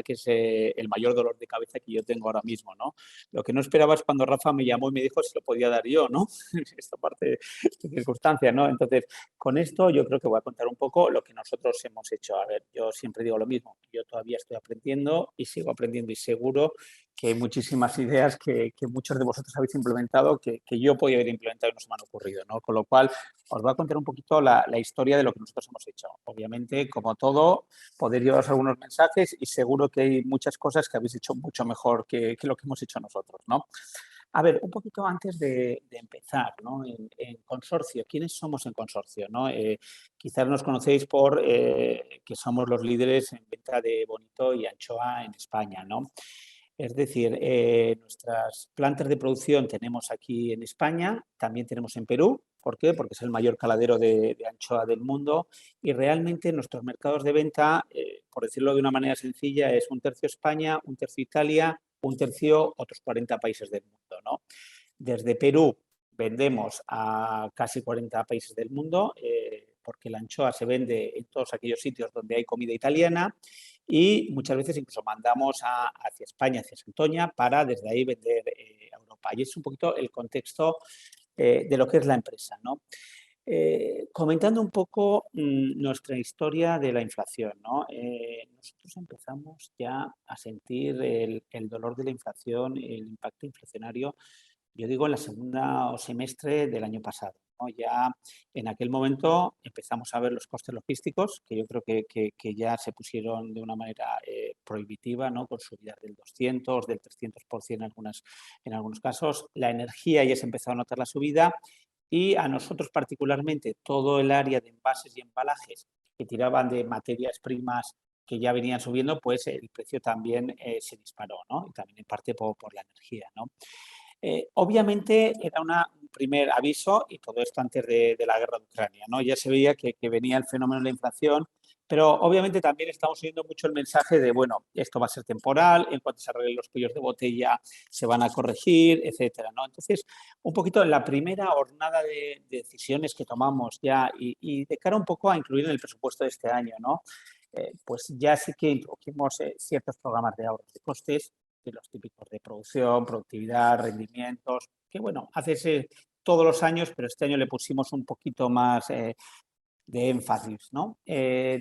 verdad que es el mayor dolor de cabeza que yo tengo ahora mismo, ¿no? Lo que no esperaba es cuando Rafa me llamó y me dijo si lo podía dar yo, ¿no? Esta parte de circunstancia, ¿no? Entonces, con esto yo creo que voy a contar un poco lo que nosotros hemos hecho. A ver, yo siempre digo lo mismo, yo todavía estoy aprendiendo y sigo aprendiendo y seguro que hay muchísimas ideas que muchos de vosotros habéis implementado que yo podía haber implementado y no se me han ocurrido, ¿no? Con lo cual, os voy a contar un poquito la historia de lo que nosotros hemos hecho. Obviamente, como todo, poder llevaros algunos mensajes y seguro que hay muchas cosas que habéis hecho mucho mejor que lo que hemos hecho nosotros, ¿no? A ver, un poquito antes de empezar, ¿no? En Consorcio, ¿quiénes somos en Consorcio, no? Quizás nos conocéis por que somos los líderes en venta de bonito y anchoa en España, ¿no? Es decir, nuestras plantas de producción tenemos aquí en España, también tenemos en Perú. ¿Por qué? Porque es el mayor caladero de anchoa del mundo y realmente nuestros mercados de venta, por decirlo de una manera sencilla, es un tercio España, un tercio Italia, un tercio otros 40 países del mundo, ¿no? Desde Perú vendemos a casi 40 países del mundo, porque la anchoa se vende en todos aquellos sitios donde hay comida italiana y muchas veces incluso mandamos hacia España, hacia Santoña, para desde ahí vender a Europa. Y es un poquito el contexto de lo que es la empresa, ¿no? Comentando un poco nuestra historia de la inflación, ¿no? Nosotros empezamos ya a sentir el dolor de la inflación, el impacto inflacionario, yo digo en la segunda semestre del año pasado, ¿no? Ya en aquel momento empezamos a ver los costes logísticos, que yo creo que ya se pusieron de una manera prohibitiva, ¿no? Con subidas del 200, del 300% en algunos casos. La energía ya se empezó a notar la subida y a nosotros particularmente todo el área de envases y embalajes que tiraban de materias primas que ya venían subiendo, pues el precio también se disparó, ¿no? Y también en parte por la energía, ¿no? Obviamente era un primer aviso y todo esto antes de la guerra de Ucrania, ¿no? Ya se veía que venía el fenómeno de la inflación, pero obviamente también estamos oyendo mucho el mensaje de, bueno, esto va a ser temporal, en cuanto se arreglen los cuellos de botella se van a corregir, etcétera, ¿no? Entonces, un poquito en la primera jornada de decisiones que tomamos ya y de cara un poco a incluir en el presupuesto de este año, ¿no? Pues ya sí que introdujimos ciertos programas de ahorros de costes, de los típicos de producción, productividad, rendimientos, que bueno, haces todos los años, pero este año le pusimos un poquito más de énfasis, ¿no?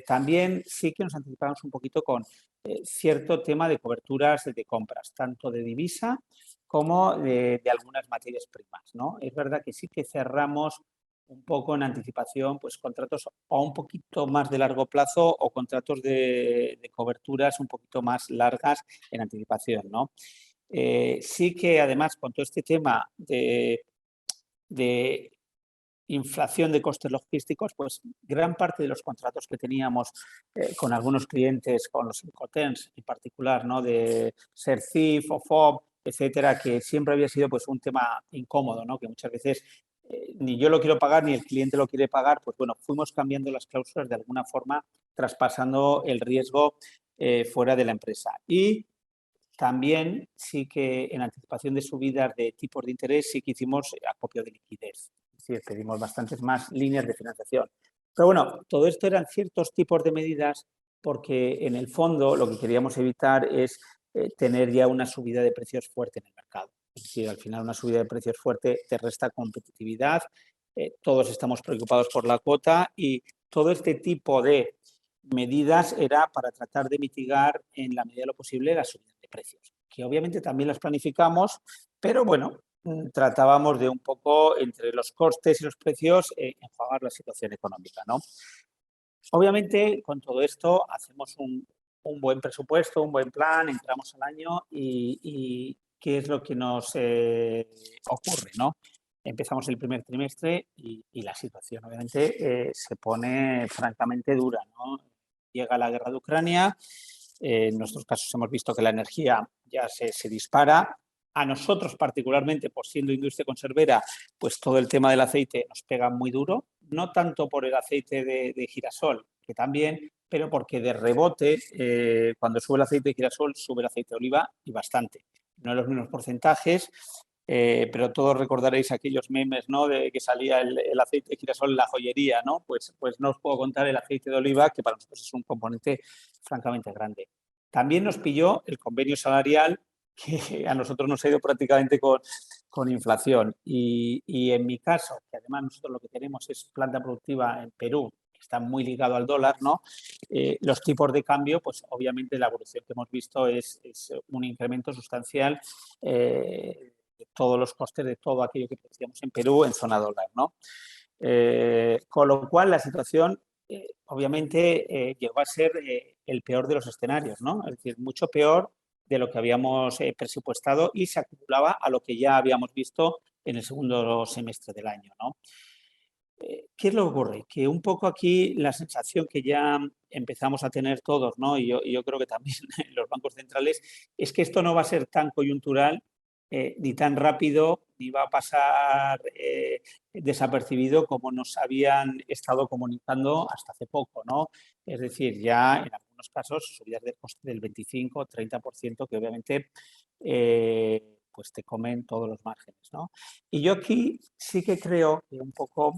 También sí que nos anticipamos un poquito con cierto tema de coberturas de compras, tanto de divisa como de algunas materias primas, ¿no? Es verdad que sí que cerramos un poco en anticipación, pues contratos o un poquito más de largo plazo o contratos de coberturas un poquito más largas en anticipación, ¿no? Sí que además con todo este tema de inflación de costes logísticos, pues gran parte de los contratos que teníamos con algunos clientes, con los Incoterms en particular, ¿no? De ser CIF o FOB, etcétera, que siempre había sido pues un tema incómodo, ¿no? Que muchas veces ni yo lo quiero pagar ni el cliente lo quiere pagar, pues bueno, fuimos cambiando las cláusulas de alguna forma, traspasando el riesgo fuera de la empresa. Y también sí que en anticipación de subidas de tipos de interés sí que hicimos acopio de liquidez. Es decir, pedimos bastantes más líneas de financiación. Pero bueno, todo esto eran ciertos tipos de medidas porque en el fondo lo que queríamos evitar es tener ya una subida de precios fuerte en el mercado. Es decir, al final una subida de precios fuerte te resta competitividad, todos estamos preocupados por la cuota y todo este tipo de medidas era para tratar de mitigar en la medida de lo posible las subidas de precios, que obviamente también las planificamos, pero bueno, tratábamos de un poco entre los costes y los precios enjuagar la situación económica, ¿no? Obviamente con todo esto hacemos un buen presupuesto, un buen plan, entramos al año y ¿qué es lo que nos ocurre, no? Empezamos el primer trimestre y la situación obviamente se pone francamente dura, ¿no? Llega la guerra de Ucrania, en nuestros casos hemos visto que la energía ya se dispara. A nosotros particularmente, por siendo industria conservera, pues todo el tema del aceite nos pega muy duro, no tanto por el aceite de girasol, que también, pero porque de rebote, cuando sube el aceite de girasol, sube el aceite de oliva y bastante. No en los mismos porcentajes, pero todos recordaréis aquellos memes, ¿no? De que salía el aceite de girasol en la joyería, ¿no? Pues no os puedo contar el aceite de oliva, que para nosotros es un componente francamente grande. También nos pilló el convenio salarial, que a nosotros nos ha ido prácticamente con inflación. Y en mi caso, que además nosotros lo que tenemos es planta productiva en Perú, que está muy ligado al dólar, ¿no? Los tipos de cambio, pues obviamente la evolución que hemos visto es un incremento sustancial de todos los costes de todo aquello que producíamos en Perú en zona dólar, ¿no? Con lo cual la situación obviamente llegó a ser el peor de los escenarios, ¿no? Es decir, mucho peor de lo que habíamos presupuestado y se acumulaba a lo que ya habíamos visto en el segundo semestre del año, ¿no? ¿Qué es lo que ocurre? Que un poco aquí la sensación que ya empezamos a tener todos, ¿no? Y yo creo que también los bancos centrales, es que esto no va a ser tan coyuntural ni tan rápido, ni va a pasar desapercibido como nos habían estado comunicando hasta hace poco, ¿no? Es decir, ya en algunos casos subidas de coste del 25-30%, que obviamente pues te comen todos los márgenes, ¿no? Y yo aquí sí que creo que un poco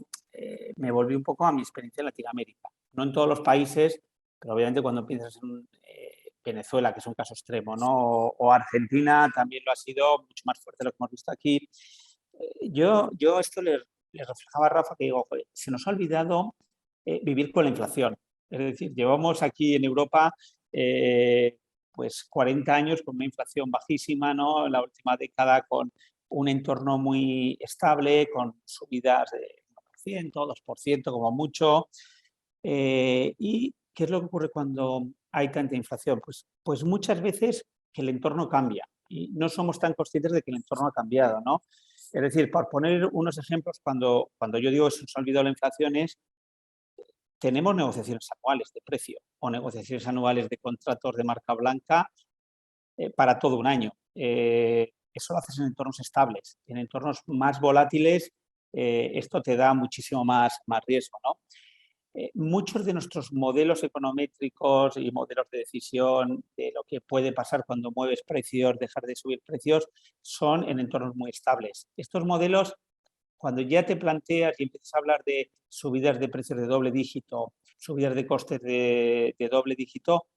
me volví un poco a mi experiencia en Latinoamérica. No en todos los países, pero obviamente cuando piensas en Venezuela, que es un caso extremo, ¿no? O Argentina también lo ha sido mucho más fuerte de lo que hemos visto aquí. Yo esto le reflejaba a Rafa que digo, joder, se nos ha olvidado vivir con la inflación. Es decir, llevamos aquí en Europa pues 40 años con una inflación bajísima, ¿no? En la última década con un entorno muy estable, con subidas de 1%, 2% como mucho. ¿Y qué es lo que ocurre cuando hay tanta inflación? Pues muchas veces que el entorno cambia y no somos tan conscientes de que el entorno ha cambiado, ¿no? Es decir, por poner unos ejemplos, cuando yo digo que se nos ha olvidado la inflación es, tenemos negociaciones anuales de precio o negociaciones anuales de contratos de marca blanca para todo un año. Eso lo haces en entornos estables. En entornos más volátiles, esto te da muchísimo más riesgo, ¿no? Muchos de nuestros modelos econométricos y modelos de decisión de lo que puede pasar cuando mueves precios, dejar de subir precios, son en entornos muy estables. Estos modelos, cuando ya te planteas y empiezas a hablar de subidas de precios de doble dígito, subidas de costes de doble dígito,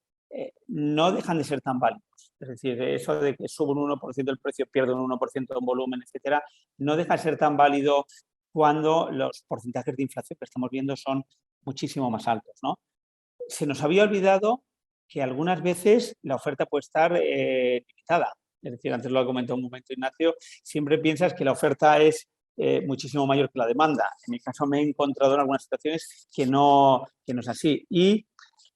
no dejan de ser tan válidos. Es decir, eso de que sube un 1% el precio, pierde un 1% en volumen, etcétera, no deja de ser tan válido cuando los porcentajes de inflación que estamos viendo son muchísimo más altos, ¿no? Se nos había olvidado que algunas veces la oferta puede estar limitada. Es decir, antes lo ha comentado un momento Ignacio, siempre piensas que la oferta es muchísimo mayor que la demanda. En mi caso me he encontrado en algunas situaciones que no es así. Y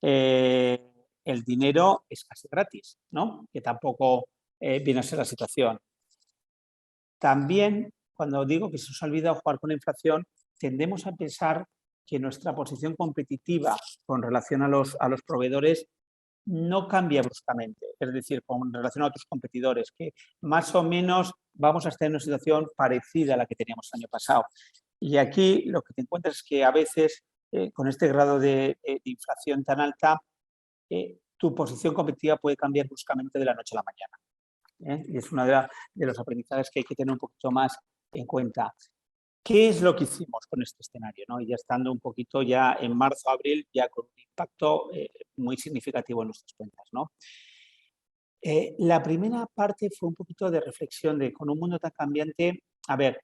el dinero es casi gratis, ¿no? Que tampoco viene a ser la situación. También, cuando digo que se nos ha olvidado jugar con la inflación, tendemos a pensar que nuestra posición competitiva con relación a los proveedores no cambia bruscamente, es decir, con relación a otros competidores, que más o menos vamos a estar en una situación parecida a la que teníamos el año pasado. Y aquí lo que te encuentras es que a veces, con este grado de inflación tan alta, tu posición competitiva puede cambiar bruscamente de la noche a la mañana. Y es uno de los aprendizajes que hay que tener un poquito más en cuenta. ¿Qué es lo que hicimos con este escenario, ¿no? Y ya estando un poquito ya en marzo, abril, ya con un impacto muy significativo en nuestras cuentas, ¿no? La primera parte fue un poquito de reflexión de, con un mundo tan cambiante, a ver,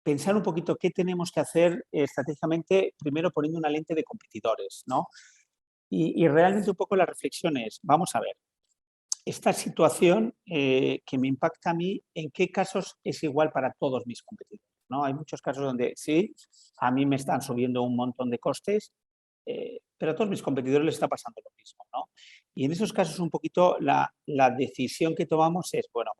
pensar un poquito qué tenemos que hacer estratégicamente, primero poniendo una lente de competidores, ¿no? Y realmente un poco la reflexión es, vamos a ver, esta situación que me impacta a mí, ¿en qué casos es igual para todos mis competidores? ¿No? Hay muchos casos donde sí, a mí me están subiendo un montón de costes, pero a todos mis competidores les está pasando lo mismo, ¿no? Y en esos casos un poquito la decisión que tomamos es, bueno,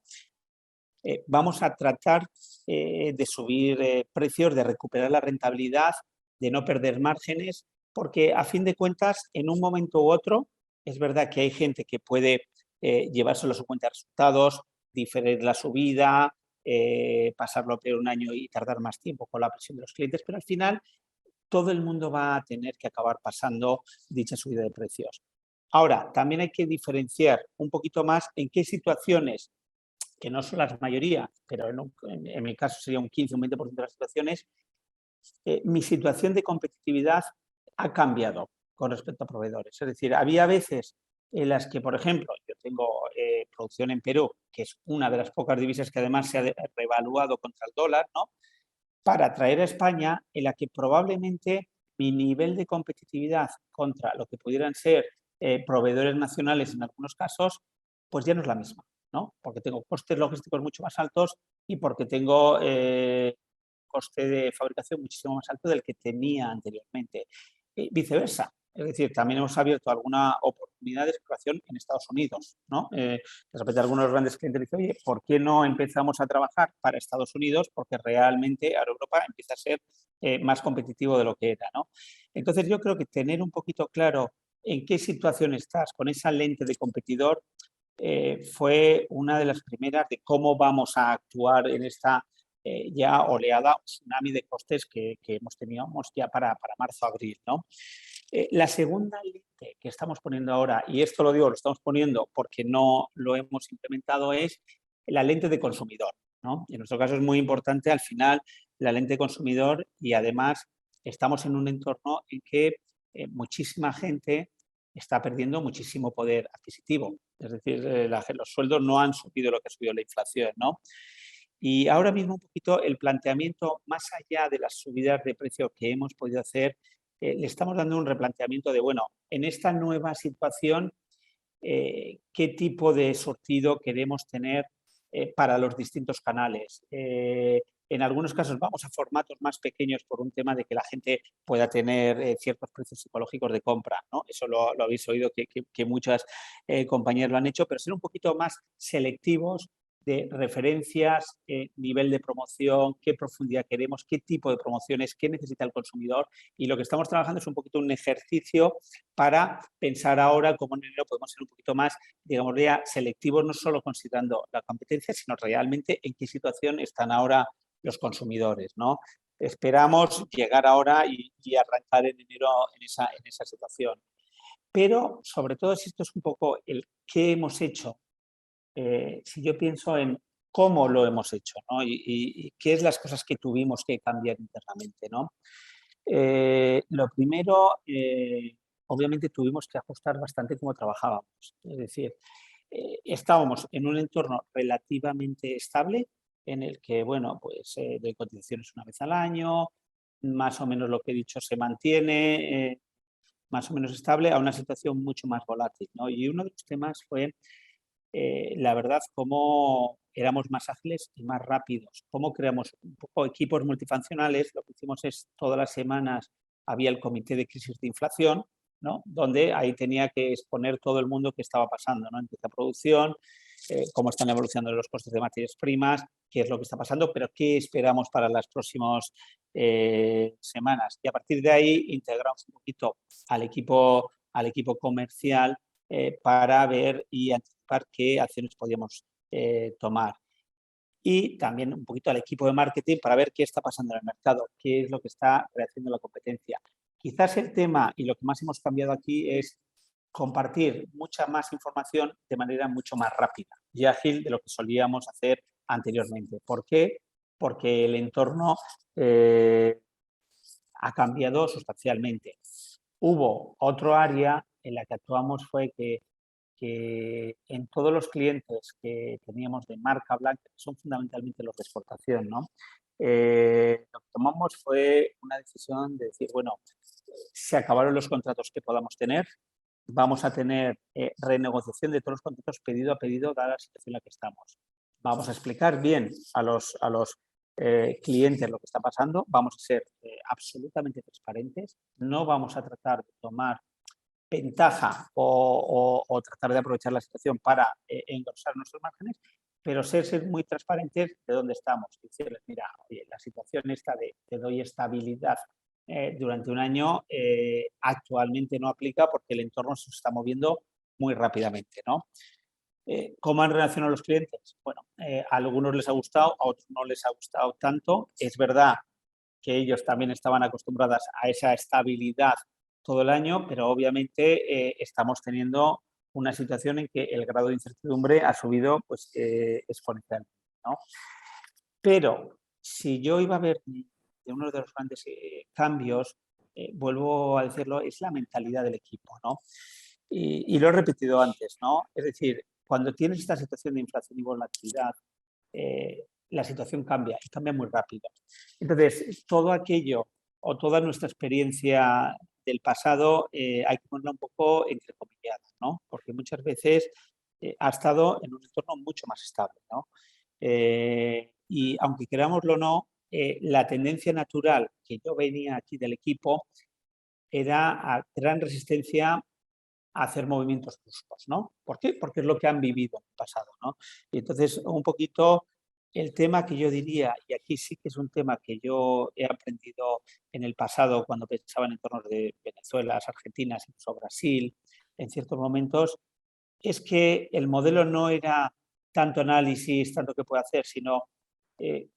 vamos a tratar de subir precios, de recuperar la rentabilidad, de no perder márgenes, porque a fin de cuentas, en un momento u otro, es verdad que hay gente que puede llevárselo a su cuenta de resultados, diferir la subida, pasarlo peor un año y tardar más tiempo con la presión de los clientes, pero al final todo el mundo va a tener que acabar pasando dicha subida de precios. Ahora, también hay que diferenciar un poquito más en qué situaciones, que no son las mayoría, pero en mi caso sería un 15 o un 20% de las situaciones, mi situación de competitividad ha cambiado con respecto a proveedores. Es decir, había veces en las que, por ejemplo, yo tengo producción en Perú, que es una de las pocas divisas que además se ha revaluado contra el dólar, ¿no? Para traer a España, en la que probablemente mi nivel de competitividad contra lo que pudieran ser proveedores nacionales en algunos casos, pues ya no es la misma, ¿no? Porque tengo costes logísticos mucho más altos y porque tengo coste de fabricación muchísimo más alto del que tenía anteriormente. Viceversa, es decir, también hemos abierto alguna oportunidad de exploración en Estados Unidos, ¿no? De repente algunos grandes clientes dicen, oye, ¿por qué no empezamos a trabajar para Estados Unidos? Porque realmente ahora Europa empieza a ser más competitivo de lo que era, ¿no? Entonces yo creo que tener un poquito claro en qué situación estás con esa lente de competidor fue una de las primeras de cómo vamos a actuar en esta ya oleada, tsunami de costes que hemos tenido ya para marzo-abril, ¿no? La segunda lente que estamos poniendo ahora, y esto lo digo, lo estamos poniendo porque no lo hemos implementado, es la lente de consumidor, ¿no? En nuestro caso es muy importante al final la lente de consumidor y además estamos en un entorno en que muchísima gente está perdiendo muchísimo poder adquisitivo. Es decir, los sueldos no han subido lo que ha subido la inflación, ¿no? Y ahora mismo un poquito el planteamiento, más allá de las subidas de precio que hemos podido hacer, le estamos dando un replanteamiento de, bueno, en esta nueva situación, qué tipo de sortido queremos tener para los distintos canales. En algunos casos vamos a formatos más pequeños por un tema de que la gente pueda tener ciertos precios psicológicos de compra, ¿no? Eso lo habéis oído que muchas compañías lo han hecho, pero ser un poquito más selectivos de referencias, nivel de promoción, qué profundidad queremos, qué tipo de promociones, qué necesita el consumidor. Y lo que estamos trabajando es un poquito un ejercicio para pensar ahora cómo en enero podemos ser un poquito más, digamos, ya selectivos, no solo considerando la competencia, sino realmente en qué situación están ahora los consumidores, ¿no? Esperamos llegar ahora y arrancar en enero en esa situación. Pero, sobre todo, si esto es un poco el qué hemos hecho, si yo pienso en cómo lo hemos hecho, ¿no? Y qué es las cosas que tuvimos que cambiar internamente, ¿no? Lo primero, obviamente tuvimos que ajustar bastante cómo trabajábamos. Es decir, estábamos en un entorno relativamente estable en el que, bueno, pues doy cotizaciones una vez al año, más o menos lo que he dicho se mantiene, más o menos estable, a una situación mucho más volátil, ¿no? Y uno de los temas fue la verdad, cómo éramos más ágiles y más rápidos, cómo creamos un poco equipos multifuncionales. Lo que hicimos es, todas las semanas había el comité de crisis de inflación, ¿no? Donde ahí tenía que exponer todo el mundo qué estaba pasando, ¿no? En la producción, cómo están evolucionando los costes de materias primas, qué es lo que está pasando, pero qué esperamos para las próximas semanas. Y a partir de ahí integramos un poquito al equipo comercial para ver y anticipar qué acciones podíamos tomar. Y también un poquito al equipo de marketing para ver qué está pasando en el mercado, qué es lo que está rehaciendo la competencia. Quizás el tema y lo que más hemos cambiado aquí es compartir mucha más información de manera mucho más rápida y ágil de lo que solíamos hacer anteriormente. ¿Por qué? Porque el entorno ha cambiado sustancialmente. Hubo otro área en la que actuamos, fue que en todos los clientes que teníamos de marca blanca, que son fundamentalmente los de exportación, ¿no? Lo que tomamos fue una decisión de decir, bueno, se acabaron los contratos que podamos tener, vamos a tener renegociación de todos los contratos pedido a pedido, dada la situación en la que estamos. Vamos a explicar bien a los clientes lo que está pasando, vamos a ser absolutamente transparentes, no vamos a tratar de tomar ventaja o tratar de aprovechar la situación para engrosar nuestros márgenes, pero ser muy transparentes de dónde estamos. Decirles, mira, oye, la situación esta de te doy estabilidad durante un año actualmente no aplica porque el entorno se está moviendo muy rápidamente, ¿no? ¿Cómo han reaccionado los clientes? Bueno, a algunos les ha gustado, a otros no les ha gustado tanto. Es verdad que ellos también estaban acostumbradas a esa estabilidad todo el año, pero obviamente estamos teniendo una situación en que el grado de incertidumbre ha subido pues, exponencialmente, ¿no? Pero si yo iba a ver de uno de los grandes cambios, vuelvo a decirlo, es la mentalidad del equipo, ¿no? y lo he repetido antes, ¿no? Es decir, cuando tienes esta situación de inflación y volatilidad, la situación cambia y cambia muy rápido. Entonces, todo aquello o toda nuestra experiencia del pasado hay que ponerla un poco entrecomillada, ¿no? Porque muchas veces ha estado en un entorno mucho más estable, ¿no? Y aunque querámoslo o no, la tendencia natural que yo venía aquí del equipo era a gran resistencia a hacer movimientos bruscos, ¿no? ¿Por qué? Porque es lo que han vivido en el pasado, ¿no? Y entonces, un poquito el tema que yo diría, y aquí sí que es un tema que yo he aprendido en el pasado cuando pensaba en entornos de Venezuela, Argentina, incluso Brasil, en ciertos momentos, es que el modelo no era tanto análisis, tanto que puede hacer, sino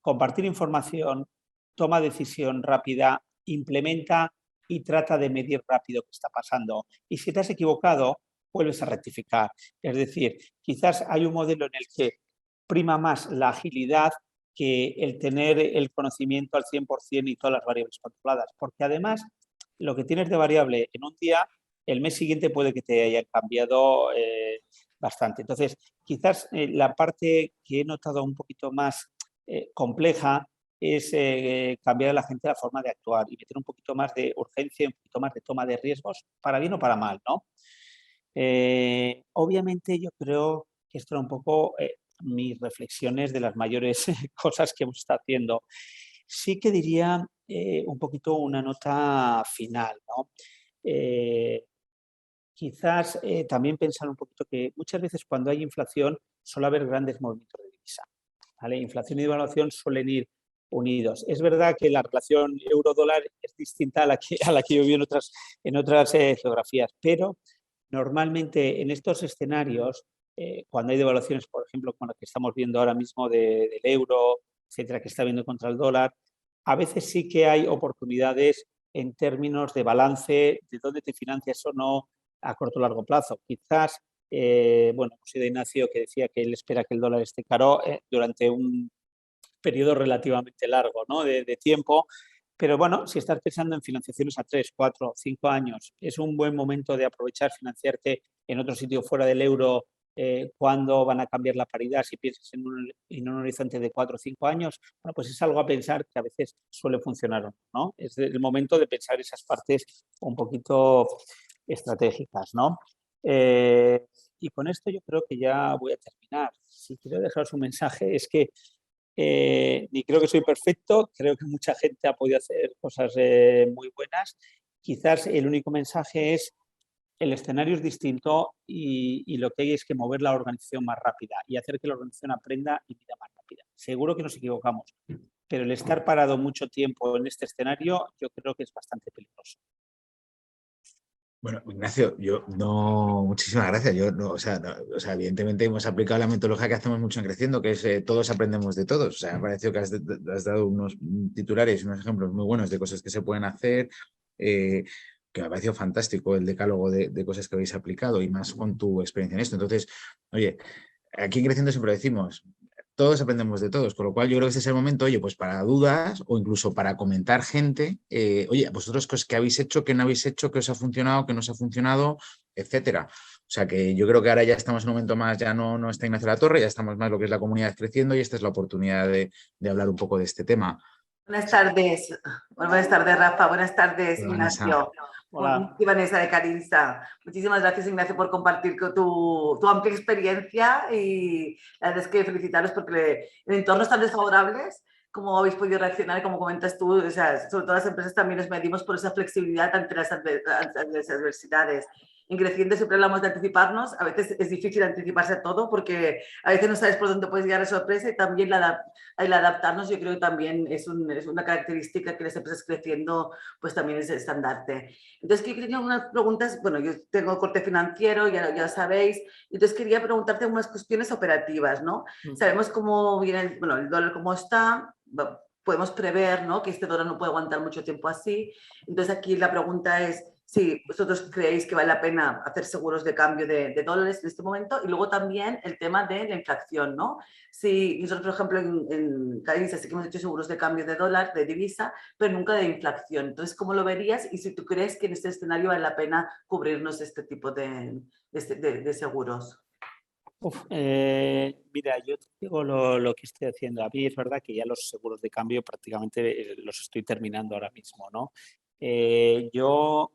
compartir información, toma decisión rápida, implementa y trata de medir rápido qué está pasando. Y si te has equivocado, vuelves a rectificar. Es decir, quizás hay un modelo en el que prima más la agilidad que el tener el conocimiento al 100% y todas las variables controladas. Porque además, lo que tienes de variable en un día, el mes siguiente puede que te haya cambiado bastante. Entonces, quizás la parte que he notado un poquito más compleja es cambiar a la gente la forma de actuar y meter un poquito más de urgencia y un poquito más de toma de riesgos, para bien o para mal, ¿no? Obviamente yo creo que esto era un poco mis reflexiones de las mayores cosas que hemos estado haciendo. Sí que diría un poquito una nota final, ¿no? Quizás también pensar un poquito que muchas veces cuando hay inflación suele haber grandes movimientos de divisa, ¿vale? Inflación y devaluación suelen ir unidos. Es verdad que la relación euro-dólar es distinta a la que yo vi en otras geografías, pero normalmente en estos escenarios, cuando hay devaluaciones, por ejemplo, como la que estamos viendo ahora mismo del euro, etcétera, que está viendo contra el dólar, a veces sí que hay oportunidades en términos de balance, de dónde te financias o no a corto o largo plazo. Quizás, bueno, pues de Ignacio que decía que él espera que el dólar esté caro durante un periodo relativamente largo, ¿no? de tiempo. Pero bueno, si estás pensando en financiaciones a 3, 4, 5 años, es un buen momento de aprovechar, financiarte en otro sitio fuera del euro cuando van a cambiar la paridad, si piensas en un horizonte de 4 o 5 años, bueno, pues es algo a pensar que a veces suele funcionar, ¿no? Es el momento de pensar esas partes un poquito estratégicas, ¿no? Y con esto yo creo que ya voy a terminar. Si quiero dejaros un mensaje es que ni creo que soy perfecto, creo que mucha gente ha podido hacer cosas muy buenas. Quizás el único mensaje es el escenario es distinto y lo que hay es que mover la organización más rápida y hacer que la organización aprenda y vida más rápida. Seguro que nos equivocamos, pero el estar parado mucho tiempo en este escenario yo creo que es bastante peligroso. Bueno, Ignacio, yo no, muchísimas gracias. Yo no, o sea, evidentemente hemos aplicado la metodología que hacemos mucho en Creciendo, que es todos aprendemos de todos. O sea, me ha parecido que has dado unos titulares, unos ejemplos muy buenos de cosas que se pueden hacer, que me ha parecido fantástico el decálogo de cosas que habéis aplicado y más con tu experiencia en esto. Entonces, oye, aquí en Creciendo siempre decimos, todos aprendemos de todos, con lo cual yo creo que este es el momento, oye, pues para dudas o incluso para comentar gente, oye, vosotros qué habéis hecho, qué no habéis hecho, qué os ha funcionado, qué no os ha funcionado, etcétera. O sea que yo creo que ahora ya estamos en un momento más, ya no está Ignacio Latorre, ya estamos más lo que es la comunidad creciendo y esta es la oportunidad de hablar un poco de este tema. Buenas tardes. Buenas tardes, Rafa. Buenas tardes, Hola, Ignacio. Hola. Y Vanessa de Carinsa. Muchísimas gracias, Ignacio, por compartir tu amplia experiencia y la verdad es que felicitaros porque en entornos tan desfavorables, como habéis podido reaccionar y como comentas tú, o sea, sobre todo las empresas también nos medimos por esa flexibilidad ante las adversidades. En Creciendo siempre hablamos de anticiparnos, a veces es difícil anticiparse a todo porque a veces no sabes por dónde puedes llegar a sorpresa y también el adaptarnos yo creo que también es una característica que las empresas creciendo pues también es estandarte. Entonces que tenía unas preguntas, bueno, yo tengo corte financiero, ya sabéis, entonces quería preguntarte unas cuestiones operativas, ¿no? Sabemos cómo viene, bueno, el dólar cómo está, podemos prever, ¿no?, que este dólar no puede aguantar mucho tiempo así. Entonces aquí la pregunta es, si vosotros creéis que vale la pena hacer seguros de cambio de dólares en este momento. Y luego también el tema de la inflación, ¿no? Si nosotros, por ejemplo, en Cadisa sí que hemos hecho seguros de cambio de dólar, de divisa, pero nunca de inflación. Entonces, ¿cómo lo verías? Y si tú crees que en este escenario vale la pena cubrirnos este tipo de seguros. Mira, yo te digo lo que estoy haciendo. A mí es verdad que ya los seguros de cambio prácticamente los estoy terminando ahora mismo, ¿no? Yo,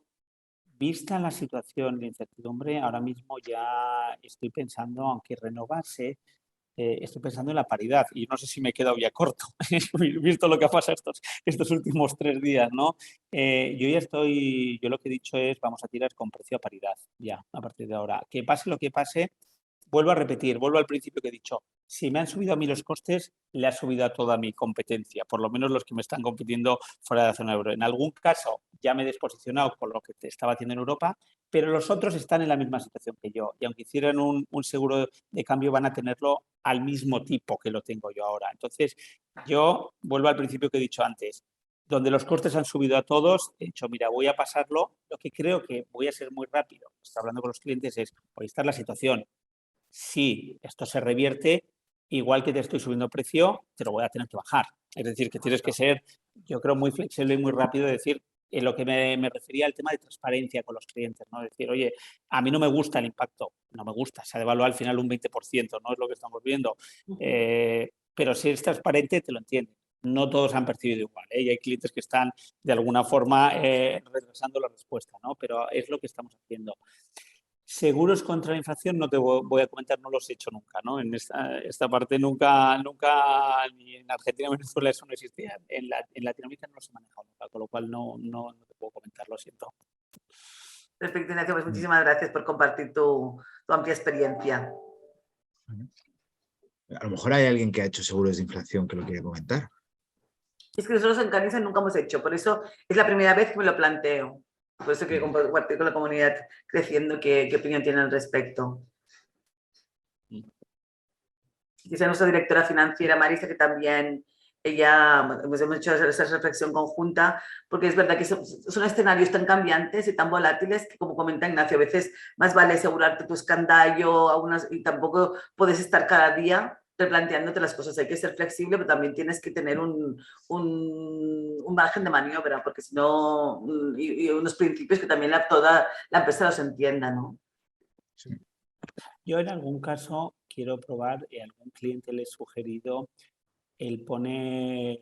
vista la situación de incertidumbre, ahora mismo ya estoy pensando, aunque renovase, estoy pensando en la paridad y no sé si me he quedado ya corto, visto lo que ha pasado estos últimos 3 días, ¿no? Yo lo que he dicho es vamos a tirar con precio a paridad, ya, a partir de ahora. Que pase lo que pase, vuelvo a repetir, vuelvo al principio que he dicho, si me han subido a mí los costes, le ha subido a toda mi competencia, por lo menos los que me están compitiendo fuera de la zona euro. En algún caso ya me he desposicionado con lo que estaba haciendo en Europa, pero los otros están en la misma situación que yo y aunque hicieran un seguro de cambio van a tenerlo al mismo tipo que lo tengo yo ahora. Entonces, yo vuelvo al principio que he dicho antes, donde los costes han subido a todos, he dicho, mira, voy a pasarlo, lo que creo que voy a ser muy rápido, estoy hablando con los clientes, es, hoy está la situación, si esto se revierte, igual que te estoy subiendo precio, te lo voy a tener que bajar. Es decir, que tienes que ser, yo creo, muy flexible y muy rápido, decir, en lo que me refería al tema de transparencia con los clientes, ¿no? Decir, oye, a mí no me gusta el impacto, no me gusta, se ha devaluado al final un 20%, no es lo que estamos viendo, pero si eres transparente te lo entienden. No todos han percibido igual, ¿eh? Y hay clientes que están de alguna forma retrasando la respuesta, ¿no? Pero es lo que estamos haciendo. Seguros contra la inflación no te voy a comentar, no los he hecho nunca, ¿no? En esta parte nunca, ni en Argentina ni en Venezuela eso no existía. En Latinoamérica no los he manejado nunca, con lo cual no te puedo comentar, lo siento. Perfecto, Ignacio, pues muchísimas gracias por compartir tu amplia experiencia. A lo mejor hay alguien que ha hecho seguros de inflación que lo quiere comentar. Es que nosotros en Canisa nunca hemos hecho, por eso es la primera vez que me lo planteo. Por eso quiero compartir con la comunidad creciendo qué opinión tienen al respecto. Quizá nuestra directora financiera, Marisa, que también ella, pues hemos hecho esa reflexión conjunta, porque es verdad que son escenarios tan cambiantes y tan volátiles que, como comenta Ignacio, a veces más vale asegurarte tu escandallo y tampoco puedes estar cada día replanteándote las cosas. Hay que ser flexible, pero también tienes que tener un margen de maniobra, porque si no, y unos principios que también toda la empresa los entienda, ¿no? Sí. Yo en algún caso quiero probar, a algún cliente le he sugerido el poner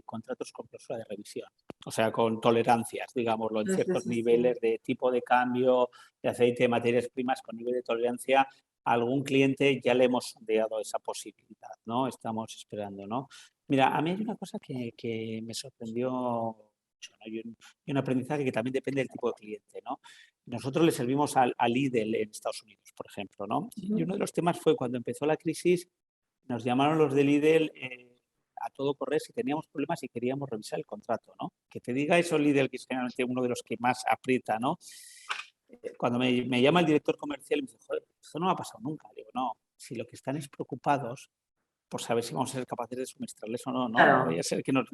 contratos con cláusula de revisión, o sea, con tolerancias, digámoslo, en ciertos niveles de tipo de cambio, de aceite, de materias primas, con nivel de tolerancia. A algún cliente ya le hemos sondeado esa posibilidad, ¿no? Estamos esperando, ¿no? Mira, a mí hay una cosa que me sorprendió mucho, ¿no? Y un aprendizaje que también depende del tipo de cliente, ¿no? Nosotros le servimos al Lidl en Estados Unidos, por ejemplo, ¿no? Y uno de los temas fue cuando empezó la crisis, nos llamaron los de Lidl a todo correr si teníamos problemas y queríamos revisar el contrato, ¿no? Que te diga eso Lidl, que es generalmente uno de los que más aprieta, ¿no? Cuando me llama el director comercial y me dice, joder, esto no me ha pasado nunca. Le digo, no, si lo que están es preocupados por saber si vamos a ser capaces de suministrarles o no, ¿no? Claro. No vaya a ser que nos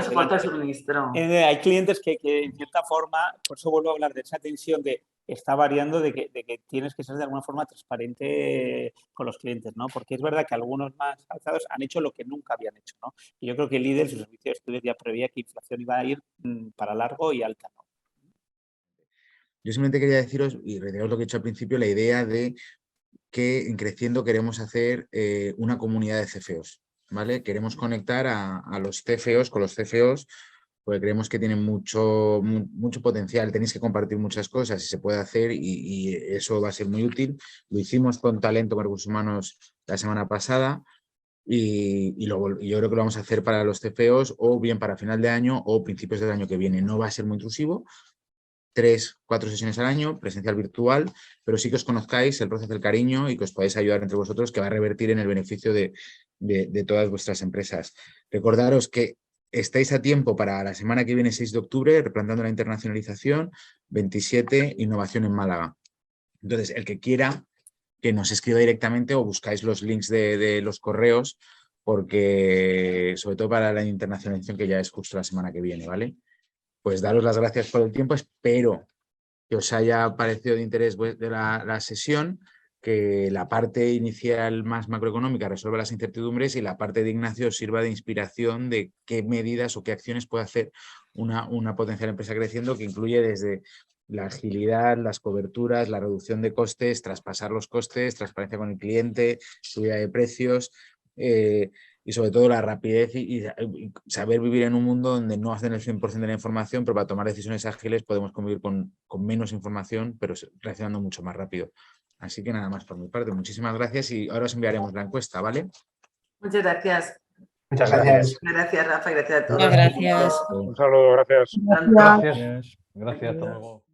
soporta el suministro. Hay clientes que en cierta forma, por eso vuelvo a hablar de esa tensión de está variando de que tienes que ser de alguna forma transparente con los clientes, ¿no? Porque es verdad que algunos más alzados han hecho lo que nunca habían hecho, ¿no? Y yo creo que el líder, su servicio de estudios ya preveía que inflación iba a ir para largo y alta, ¿no? Yo simplemente quería deciros, y reiteraros lo que he dicho al principio, la idea de que en Creciendo queremos hacer una comunidad de CFOs, ¿vale? Queremos conectar a los CFOs con los CFOs porque creemos que tienen mucho potencial, tenéis que compartir muchas cosas y se puede hacer y eso va a ser muy útil. Lo hicimos con Talento con Recursos Humanos la semana pasada y yo creo que lo vamos a hacer para los CFOs o bien para final de año o principios del año que viene. No va a ser muy intrusivo, 3, 4 sesiones al año, presencial, virtual, pero sí que os conozcáis el proceso del cariño y que os podáis ayudar entre vosotros, que va a revertir en el beneficio de todas vuestras empresas. Recordaros que estáis a tiempo para la semana que viene, 6 de octubre, Replantando la Internacionalización, 27, Innovación en Málaga. Entonces, el que quiera, que nos escriba directamente o buscáis los links de los correos, porque sobre todo para la internacionalización que ya es justo la semana que viene, ¿vale? pues daros las gracias por el tiempo. Espero que os haya parecido de interés de la sesión, que la parte inicial más macroeconómica resuelva las incertidumbres y la parte de Ignacio sirva de inspiración de qué medidas o qué acciones puede hacer una potencial empresa creciendo, que incluye desde la agilidad, las coberturas, la reducción de costes, traspasar los costes, transparencia con el cliente, subida de precios, y sobre todo la rapidez y saber vivir en un mundo donde no hacen el 100% de la información, pero para tomar decisiones ágiles podemos convivir con menos información, pero reaccionando mucho más rápido. Así que nada más por mi parte. Muchísimas gracias y ahora os enviaremos la encuesta, ¿vale? Muchas gracias. Muchas gracias. Gracias, Rafa, y gracias a todos. Muchas gracias. Un saludo, gracias. Pronto. Gracias. Gracias, hasta luego.